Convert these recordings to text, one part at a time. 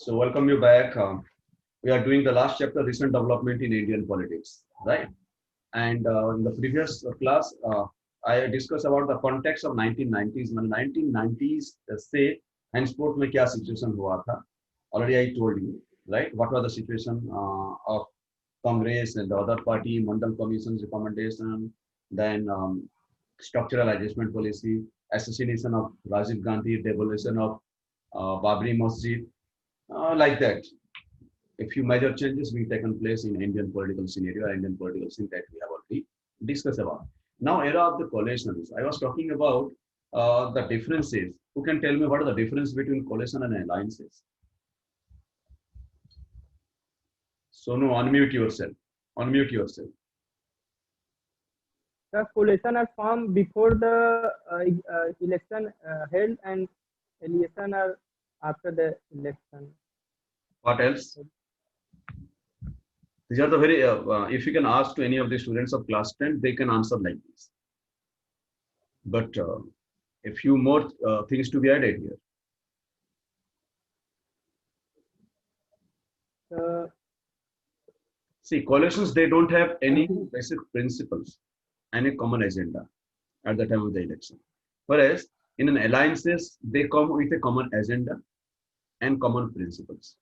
So welcome you back. We are doing the last chapter, recent development in Indian politics, right? And in the previous class, I discussed about the context of 1990s. When 1990s say henceforth में क्या situation हुआ था? Already I told you, right? What was the situation of Congress and the other party, Mandal Commission's recommendation, then structural adjustment policy, assassination of Rajiv Gandhi, demolition of Babri Masjid, like that. A few major changes being taken place in Indian political scenario, Indian political scene that we have already discussed about. Now, era of the coalitions. I was talking about the differences. Who can tell me what is the difference between coalition and alliances? So, no, unmute yourself. Unmute yourself. The coalition are formed before the election held, and election are after the election. What else? These are the very, if you can ask to any of the students of class 10, they can answer like this. But a few more things to be added here. See, coalitions, they don't have any basic principles and a common agenda at the time of the election. Whereas in an alliances, they come with a common agenda and common principles.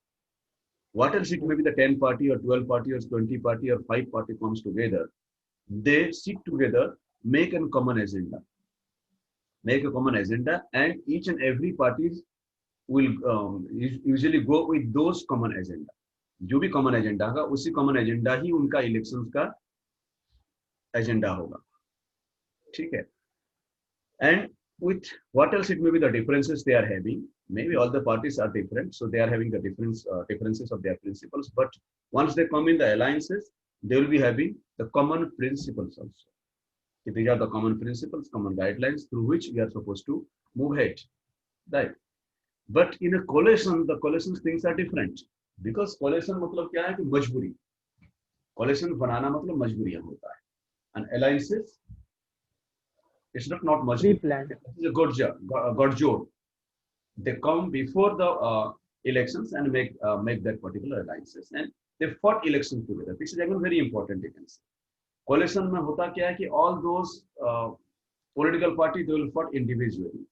What else it may be the 10 party or 12 party or 20 party or 5 party comes together, they sit together, make a common agenda. Make a common agenda, and each and every parties will usually go with those common agenda. जो भी common agenda होगा उसी common agenda ही उनका elections का agenda होगा, ठीक है. And with what else it may be the differences they are having, maybe all the parties are different, so they are having the differences of their principles, but once they come in the alliances, they will be having the common principles also. These are the common principles, common guidelines through which we are supposed to move ahead, right? But in a coalition, the coalition things are different, because coalition मतलब क्या है कि मजबूरी, coalition बनाना मतलब मजबूरियां होता है, and alliances, it's not majburi, it's a god job. They come before the elections and make that particular alliances, and they fought elections together. This is again very important. You can see coalition में होता क्या है कि all those political party they will fought individually,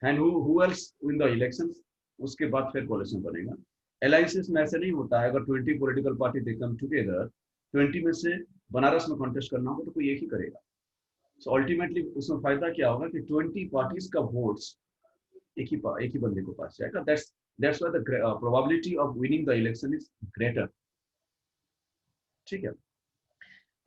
and who else win the elections, उसके बाद फिर coalition बनेगा. Alliances में ऐसे नहीं होता है. अगर 20 political party they come together, 20 में से बनारस में contest करना होगा तो कोई एक ही करेगा. So ultimately उसमें फायदा क्या होगा कि 20 parties का votes एक ही बंदे को पास जाएगा. That's why the probability of winning the election is greater. ठीक है.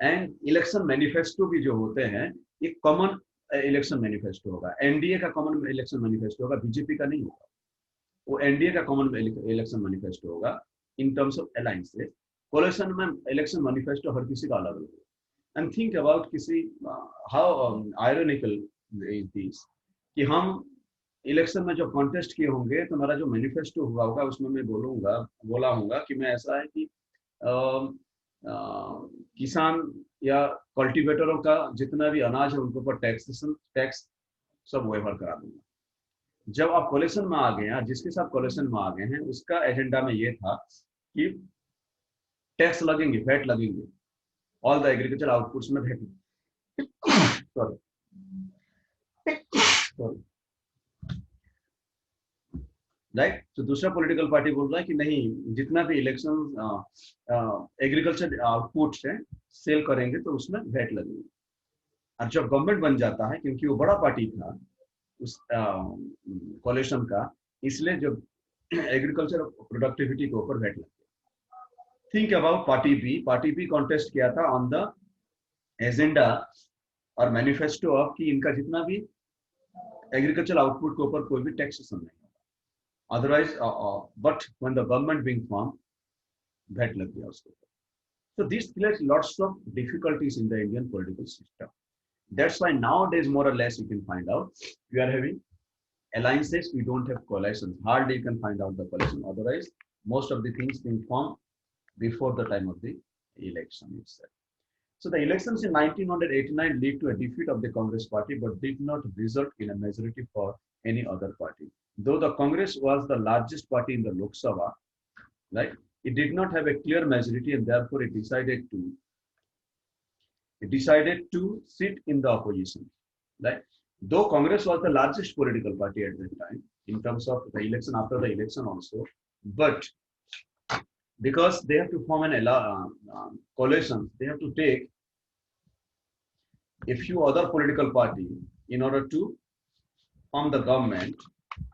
And election manifesto भी जो होते हैं एक common election manifesto होगा. NDA का common election manifesto होगा, BJP का नहीं होगा. वो एनडीए का कॉमन इलेक्शन मैनिफेस्टो होगा इन टर्म्स ऑफ अलायंसेस. कोalition में इलेक्शन मैनिफेस्टो हर किसी का अलग अलग है. एंड थिंक अबाउट किसी हाउ आयरनिकल इज दिस कि हम इलेक्शन में जो कॉन्टेस्ट किए होंगे तो मेरा जो मैनिफेस्टो हुआ होगा उसमें मैं बोला होगा कि मैं ऐसा है कि किसान या कल्टीवेटरों का जितना भी अनाज है उनके ऊपर टैक्स सब वेवर करा दूंगा. जब आप कोalition में आ गए हैं, जिसके साथ कोalition में आ गए हैं उसका एजेंडा में ये था कि टैक्स लगेंगे, वैट लगेंगे, ऑल द एग्रीकल्चर आउटपुट्स में वैट. Sorry right. तो दूसरा पॉलिटिकल पार्टी बोल रहा है कि नहीं, जितना भी इलेक्शन एग्रीकल्चर आउटपुट्स है सेल करेंगे तो उसमें वैट लगेंगे. और जब गवर्नमेंट बन जाता है, क्योंकि वो बड़ा पार्टी था उस कोalition का, इसलिए जो एग्रीकल्चर प्रोडक्टिविटी के ऊपर वैट लगती है. Think about party B contest किया था ऑन द एजेंडा और मैनिफेस्टो ऑफ कि इनका जितना भी एग्रीकल्चर आउटपुट के ऊपर कोई भी टैक्सेशन नहीं होगा otherwise, but when the government being form VAT लग गया उसके ऊपर. So this creates lots of difficulties in the Indian political system. That's why nowadays, more or less, you can find out we are having alliances. We don't have coalitions. Hardly you can find out the coalition. Otherwise, most of the things being formed before the time of the election itself. So the elections in 1989 led to a defeat of the Congress party, but did not result in a majority for any other party. Though the Congress was the largest party in the Lok Sabha, right? It did not have a clear majority, and therefore it decided to sit in the opposition, right? Though Congress was the largest political party at that time in terms of the election, after the election also, but because they have to form an coalition, they have to take a few other political party in order to form the government.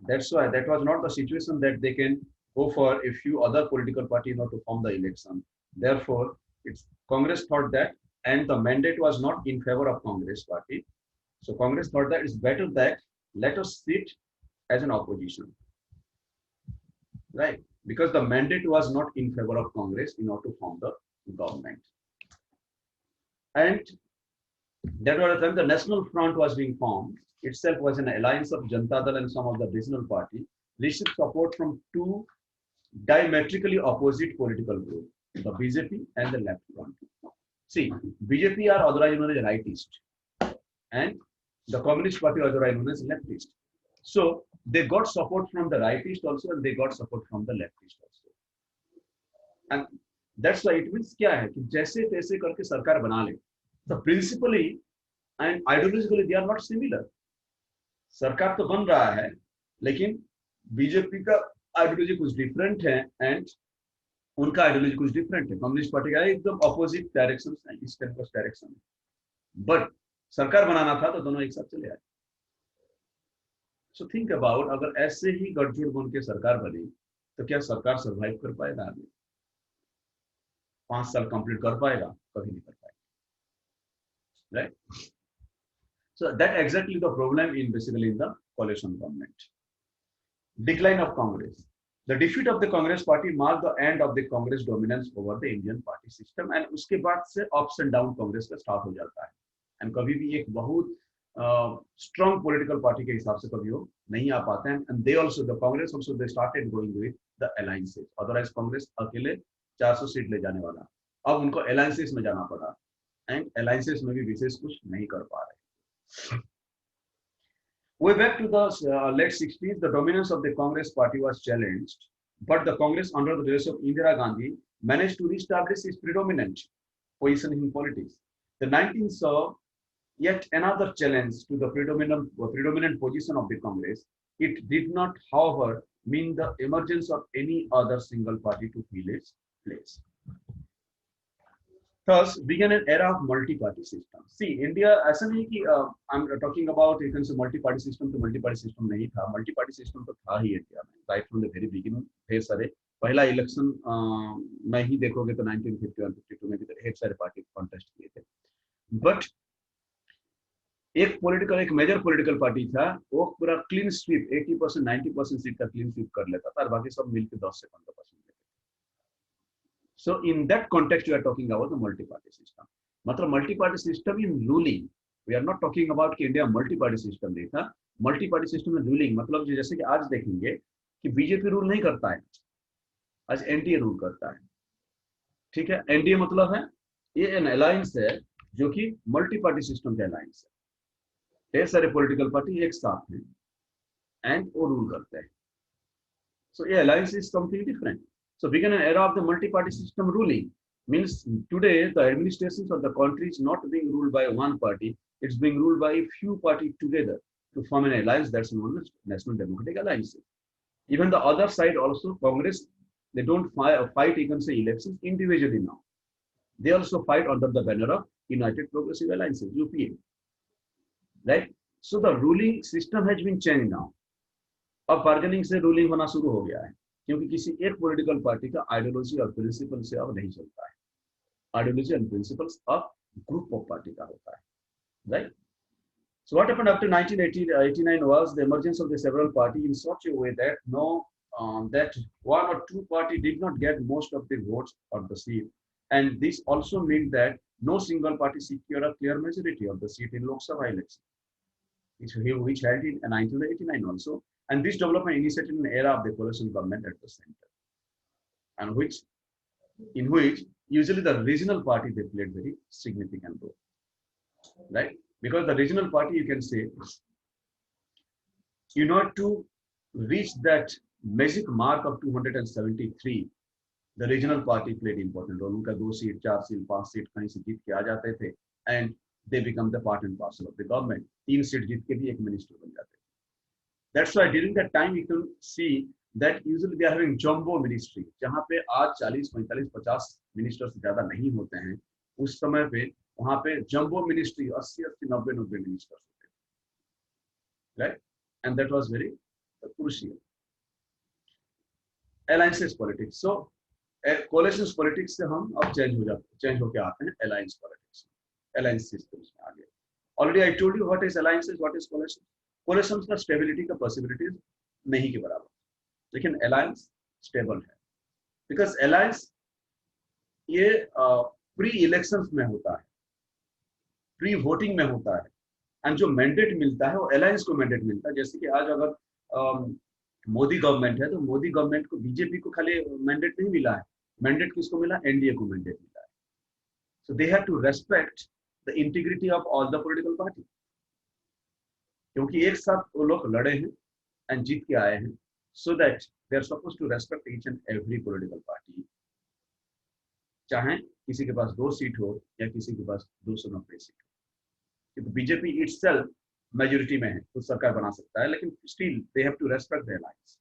That's why that was not the situation that they can go for a few other political party in order to form the election. Therefore, it's Congress thought that, and the mandate was not in favor of Congress party. So Congress thought that it's better that let us sit as an opposition, right? Because the mandate was not in favor of Congress in order to form the government. And that was the time the National Front was being formed. Itself was an alliance of Janata Dal and some of the regional party, received support from two diametrically opposite political groups, the BJP and the Left Front. See, BJP are otherwise known as rightist, and the Communist Party otherwise known as leftist. So they got support from the rightist also, and they got support from the leftist also. And that's why it means क्या है कि जैसे तैसे करके सरकार बना ले. So principally and ideologically they are not similar. सरकार तो बन रहा है, लेकिन बीजेपी का आइडियोलॉजी कुछ डिफरेंट है एंड उनका आइडियोलॉजी कुछ डिफरेंट है. कम्युनिस्ट पार्टी का एकदम अपोजिट डायरेक्शन है, ईस्ट एंड वेस्ट डायरेक्शन है. बट सरकार बनाना था तो दोनों एक साथ चले आए. सो थिंक अबाउट, अगर ऐसे ही गठजोड़ बन के सरकार बनी तो क्या सरकार सर्वाइव कर पाएगा आगे? 5 साल कंप्लीट कर पाएगा? कभी नहीं कर पाएगा, right? So that exactly the problem in basically in the coalition government. Decline of Congress. The defeat of the Congress party marked the end of the Congress dominance over the Indian party system, and उसके बाद से ups and down Congress का start हो जाता है. And कभी भी एक बहुत strong political party के हिसाब से कभी वो नहीं आ पाते हैं. And they also, the Congress also, they started going with the alliances. Otherwise Congress अकेले 400 सीट ले जाने वाला. अब उनको alliances में जाना पड़ा. And alliances में भी विशेष कुछ नहीं कर पा रहे. Way back to the late 60s, the dominance of the Congress party was challenged, but the Congress under the leadership of Indira Gandhi managed to reestablish its predominant position in politics. The 19th saw yet another challenge to the predominant position of the Congress. It did not, however, mean the emergence of any other single party to fill its place. Thus began an era of multi-party system. See, India ऐसा नहीं कि I'm talking about you can say multi-party system, तो multi-party system नहीं था. Multi-party system तो था ही India में, right from the very beginning. ढेर सारे पहला इलेक्शन में ही देखोगे तो 1951-52 में भी ढेर सारे पार्टी कॉन्टेस्ट किए थे. बट एक मेजर पॉलिटिकल पार्टी था, वो पूरा क्लीन स्वीप 80% 90% सीट का क्लीन स्वीप कर लेता था और बाकी सब मिलकर 10 से 15%. So in that context, we are talking about the multi-party system. मतलब multi-party system in ruling. We are not talking about कि इंडिया multi-party system देखा. Multi-party system in ruling मतलब जैसे कि आज देखेंगे कि बीजेपी रूल नहीं करता है, आज एनडीए रूल करता है. ठीक है, एनडीए मतलब है ये एन अलायंस है जो कि मल्टी-पार्टी सिस्टम का अलायंस है. ढेर सारे पॉलिटिकल पार्टी एक साथ हैं एंड वो रूल करते हैं. So ये alliance is something different. So began an era of the multi-party system ruling. Means today the administrations of the country is not being ruled by one party, it's being ruled by a few parties together to form an alliance that's known as National Democratic Alliance. Even the other side also, Congress, they don't fight, you can say, elections individually now. They also fight under the banner of United Progressive Alliances, UPA. Right? So the ruling system has been changed now. अब bargaining से ruling होना शुरू हो गया है, क्योंकि किसी एक पॉलिटिकल पार्टी का आइडियोलॉजी और प्रिंसिपल से अब नहीं चलता है. आइडियोलॉजी एंड प्रिंसिपल्स अब ग्रुप ऑफ पार्टी का होता है, right? So what happened after 1989 was the emergence of the several party in such a way that that one or two party did not get most of the votes or the seat, and this also meant that no single party secured a clear majority of the seat in Lok Sabha election, which held in 1989 also. And this development initiated an era of the coalition government at the center, and in which usually the regional party they played very significant role, right? Because the regional party, you can say, in order to reach that magic mark of 273, the regional party played important role, उनका 2 seat 4 seat 5 seat कहीं से जीत के आ जाते थे and they become the part and parcel of the government, 3 seat जीत के भी एक मिनिस्टर बन जाते थे. That's why during that time you can see that usually they are having jumbo ministry, जहाँ पे आज 40 45 50 मिनिस्टर से ज्यादा नहीं होते हैं, उस समय पे वहाँ पे जंबो मिनिस्ट्री 80 80 90 90 मिनिस्टर्स होते हैं, right? And that was very crucial. Alliances politics. So coalitions politics से हम अब चेंज होके आते हैं alliance politics, alliance systems में आगे. Already I told you what is alliances, what is coalitions. Coalitions का stability का possibilities नहीं के बराबर, लेकिन alliance stable है, because alliance ये प्री इलेक्शंस में होता है, प्री वोटिंग में होता है, एंड जो मैंडेट मिलता है वो अलायंस को मैंडेट मिलता है. जैसे कि आज अगर मोदी गवर्नमेंट है तो मोदी गवर्नमेंट को बीजेपी को खाली मैंडेट नहीं मिला है, मैंडेट किसको मिला, एनडीए को मैंडेट मिला है. So they have to respect the integrity of all the political party, क्योंकि एक साथ वो लोग लड़े हैं एंड जीत के आए हैं, so that they are suppose to respect each and every political party, चाहे किसी के पास 2 सीट हो या किसी के पास 290 सीट हो. क्योंकि बीजेपी इटसेल्फ मेजोरिटी में है तो सरकार बना सकता है, लेकिन still they have to respect the alliance.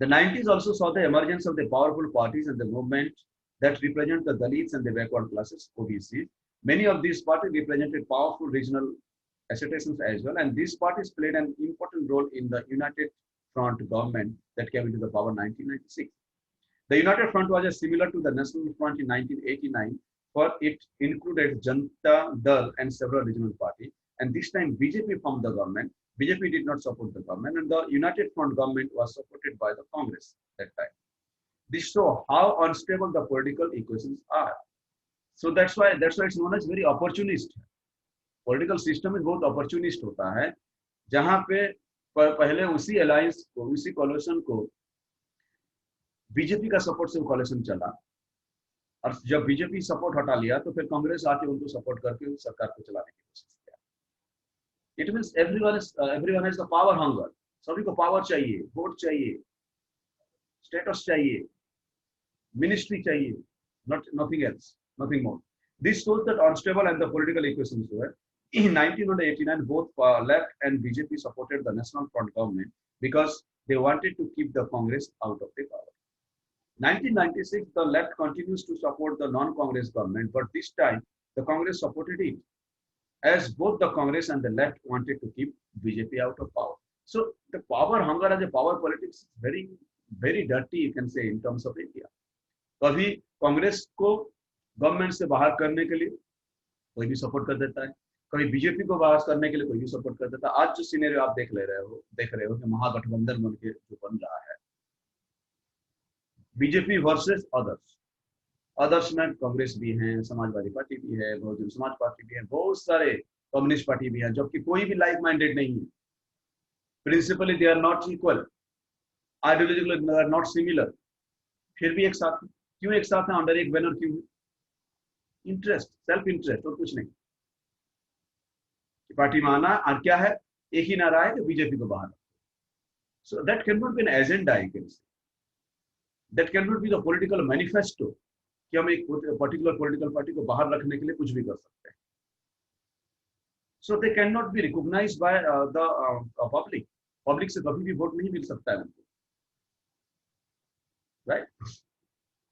The 90s also saw the emergence of the powerful parties and the movement that represent the Dalits and the backward classes, OBCs. Many of these parties represented powerful regional associations as well, and these parties played an important role in the United Front government that came into the power in 1996. The United Front was similar to the National Front in 1989, for it included Janata Dal and several regional parties. And this time BJP formed the government. BJP did not support the government, and the United Front government was supported by the Congress that time. This shows how unstable the political equations are. So that's why it's known as very opportunist. Political system is बहुत opportunist होता है, जहाँ पे पहले उसी alliance को, उसी coalition को बीजेपी का सपोर्ट से coalition चला, और जब बीजेपी सपोर्ट हटा लिया तो फिर कांग्रेस आके उनको सपोर्ट करके सरकार को चलाने की कोशिश किया. It means everyone has the power hunger. सभी को पावर चाहिए, वोट चाहिए, स्टेटस चाहिए, मिनिस्ट्री चाहिए, nothing else, nothing more. This shows that unstable and the political equations were. In 1989, both left and BJP supported the National Front government because they wanted to keep the Congress out of the power. 1996, the left continues to support the non-Congress government, but this time the Congress supported it, as both the Congress and the left wanted to keep BJP out of power. So the power hunger and the power politics is very, very dirty, you can say, in terms of India. कभी कांग्रेस को government से बाहर करने के लिए कोई भी support कर देता है, कभी बीजेपी को बाहर करने के लिए कोई भी सपोर्ट कर देता है. आज जो सिनेरियो आप देख रहे हो कि महागठबंधन बन के जो बन रहा है, बीजेपी वर्सेस अदर्स में कांग्रेस भी है, समाजवादी पार्टी भी है, बहुजन समाज पार्टी भी है, बहुत सारे कम्युनिस्ट पार्टी भी है, जबकि कोई भी लाइक माइंडेड नहीं है. Principally they are not equal, ideologically they are not similar, फिर भी एक साथ है. क्यों एक साथ है, अंडर एक बैनर क्यों है? इंटरेस्ट, सेल्फ इंटरेस्ट और कुछ नहीं. पार्टी में आना और क्या है, एक ही नारा है कि बीजेपी को बाहर. So that can not B an agenda, I can say that can not be the political manifesto कि हम एक पर्टिकुलर पॉलिटिकल पार्टी को बाहर रखने के लिए कुछ भी कर सकते हैं. So they can not be recognized by the public से कभी भी वोट नहीं मिल सकता है उनको, राइट?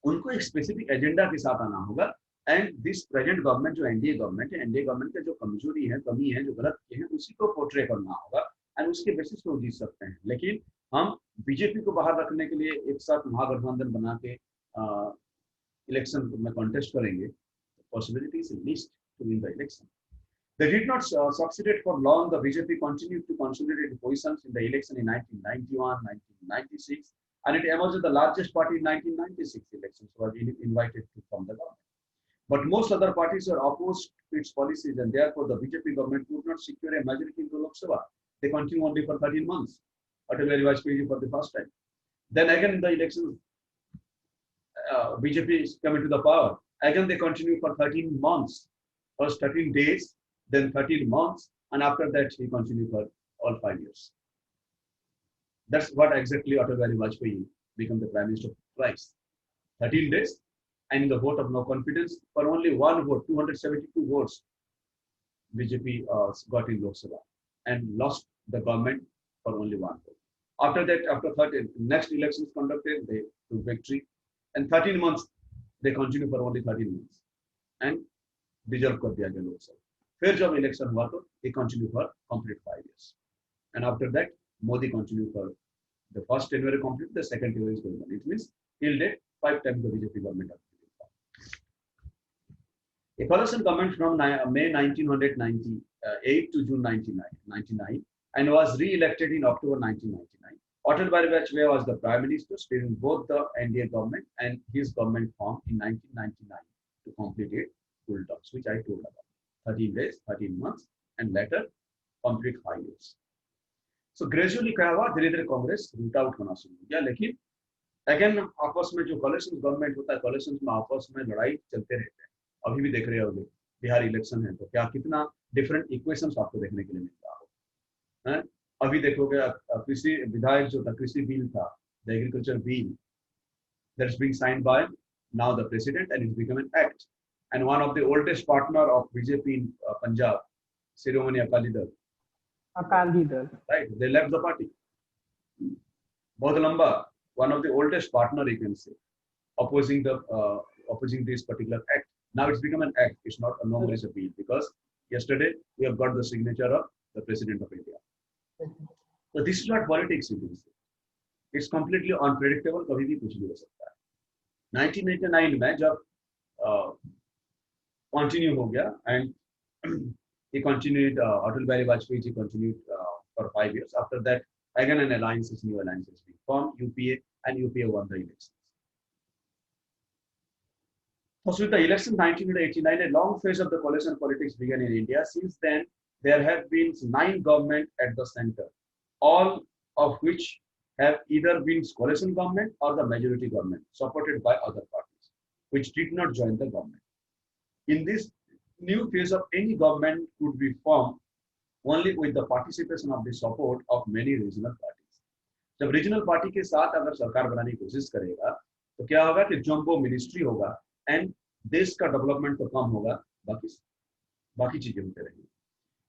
उनको एक स्पेसिफिक एजेंडा के साथ आना होगा. एंड दिस प्रेजेंट गवर्नमेंट जो एनडीए गवर्नमेंट है, एनडीए गवर्नमेंट का जो कमजोरी है, कमी है, जो गलत किए हैं, उसी को पोर्ट्रे करना होगा एंड उसके बेसिस पे वो जीत सकते हैं. लेकिन हम बीजेपी को बाहर रखने के लिए एक साथ महागठबंधन बना के इलेक्शन में कॉन्टेस्ट करेंगे, possibility is least to win the election. They did not succeed for long. The BJP continued to consolidate positions in the election in 1991, 1996, and it emerged the largest party in 1996 elections, was invited to form the government. But most other parties were opposed to its policies, and therefore the BJP government could not secure a majority in the Lok Sabha. They continued only for 13 months. Atal Bihari Vajpayee for the first time. Then again in the elections, BJP is coming to the power. Again they continued for 13 months. First 13 days, then 13 months, and after that he continued for all 5 years. That's what exactly Atal Bihari Vajpayee became the Prime Minister twice. 13 days, and in the vote of no confidence, for only one vote, 272 votes, BJP got in Lok Sabha and lost the government for only one vote. After that, after 13, next elections conducted, they took victory, and 13 months they continued for only 13 months, and dissolve कर दिया गया लोकसभा. फिर जब election हुआ तो he continued for complete 5 years, and after that Modi continued for the first tenure complete, the second tenure is going on. It means till date 5 times the BJP government has been formed. A coalition government from May 1998 to June 1999 and was re-elected in October 1999. Atal Bihari Vajpayee was the Prime Minister, steering both the NDA government and his government formed in 1999 to complete it full terms, which I told about. 13 days, 13 months, and later complete 5 years. So gradually क्या हुआ, धीरे धीरे Congress root out होना शुरू हो गया, लेकिन again आपस में जो कॉलेशन गवर्नमेंट होता है, कॉलेशन में आपस में लड़ाई चलते रहते हैं. अभी भी देख रहे होंगे बिहार इलेक्शन है तो क्या कितना डिफरेंट इक्वेशंस आपको देखने के लिए मिल रहा हो. अभी देखोगे कृषि विधायक जो था, कृषि बिल था, the agriculture bill that is being signed by now the president and it's become an act. And one of the oldest partner of BJP in Punjab, Shiromani Akali Dal, right? They left the party. Bahut lamba, one of the oldest partner you can say, opposing this particular act. Now it's become an act. It's not no more is a bill because yesterday we have got the signature of the president of India. So this is not politics, you can say. It's completely unpredictable. कभी भी कुछ भी हो सकता है. 1989 में जब continue हो गया and he continued, Atal Bihari Vajpayee ji continued for 5 years. After that, again new alliances being formed, UPA, and UPA won the elections. So with the election 1989, a long phase of the coalition politics began in India. Since then, there have been 9 governments at the center, all of which have either been coalition government or the majority government supported by other parties, which did not join the government. In this new phase of any government could be formed only with the participation of the support of many regional parties. जब regional party के साथ अगर सरकार बनाने की कोशिश करेगा तो क्या होगा कि जंबो मिनिस्ट्री होगा एंड देश का डेवलपमेंट तो कम होगा, बाकी चीजें होते रहेंगी.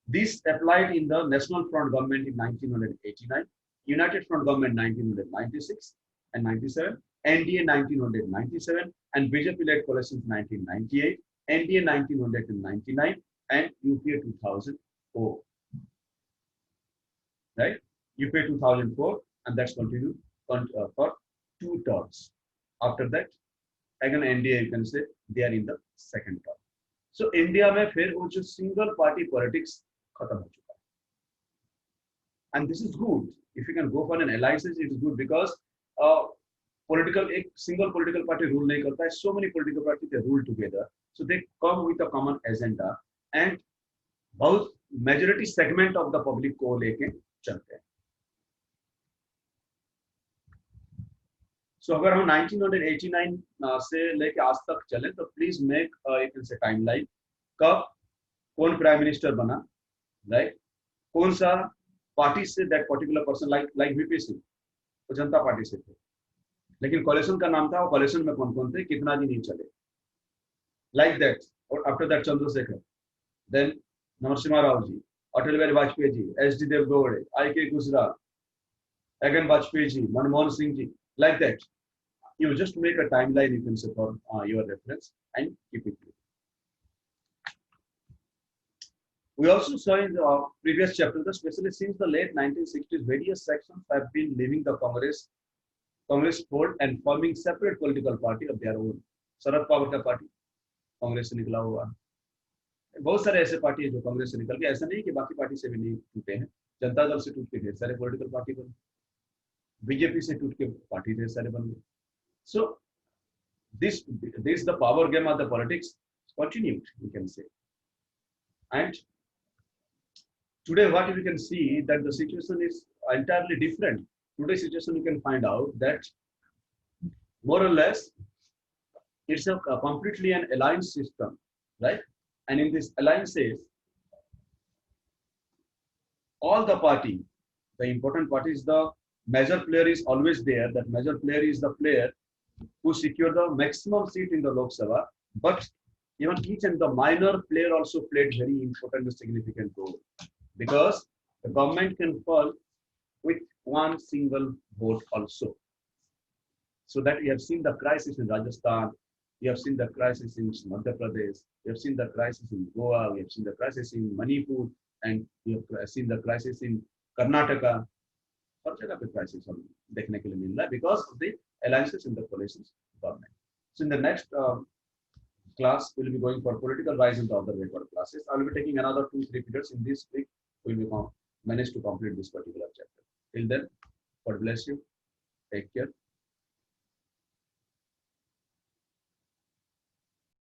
This applied in the National Front government in 1989, United Front government 1996 and 97, NDA 1997, and BJP-led coalition 1998, NDA 1999, and UPA 2004. Right? UPA 2004, and that's continued for 2 terms. After that, again NDA you can say they are in the second term. So India में फिर वो जो single party politics खत्म हो चुका है. And this is good. If you can go for an alliance, it is good because एक single political party rule नहीं करता है. So many political parties they rule together, so they come with a common agenda and बहुत majority segment of the public को लेके चलते हैं. So अगर हम 1989 से लेके आज तक चलें तो प्लीज मेक एक से टाइमलाइन. कब कौन प्राइम मिनिस्टर बना, राइट, कौन सा party say that particular person, like VP Singh वो जनता पार्टी से थे, लेकिन कॉलेशन का नाम था, वो कॉलेशन में कौन कौन थे, कितना दिन नहीं चले, लाइक दैट. और after that Chandrashekhar, then Narasimha Rao ji, Atal Bihari Vajpayee ji, H D Deve Gowda, I K Gujral, again Vajpayee ji, Manmohan Singh ji, like that. You just make a timeline, you can say, for your reference and keep it. We also saw in the previous chapter that especially since the late 1960s, various sections have been leaving the Congress fold and forming separate political party of their own. Sharad Pawar का party Congress से निकला हुआ, बहुत सारे ऐसे party है जो कांग्रेस से निकल गए. ऐसा नहीं कि बाकी पार्टी से भी नहीं टूटे हैं. जनता दल से टूट के ढेर सारे पॉलिटिकल पार्टी बने, बीजेपी से टूट के पार्टी ढेर सारे बन गए. So this the power game of the politics continued, we can say. And today what we can see that the situation is entirely different. Today's situation you can find out that more or less it's a completely an alliance system, right? And in this alliances, all the party, the important party is the major player is always there. That major player is the player who secured the maximum seat in the Lok Sabha, but even each and the minor player also played very important and significant role, because the government can fall with one single vote also. So that you have seen the crisis in Rajasthan, you have seen the crisis in Madhya Pradesh, you have seen the crisis in Goa, we have seen the crisis in Manipur, and you have seen the crisis in Karnataka. हर जगह पे crisis हम देखने के लिए मिल रहा है because of the alliances in the coalitions government. So in the next class, we'll be going for political rise in the other record classes. I will be taking another 2-3 periods in this week. We will manage to complete this particular chapter. Till then, God bless you. Take care.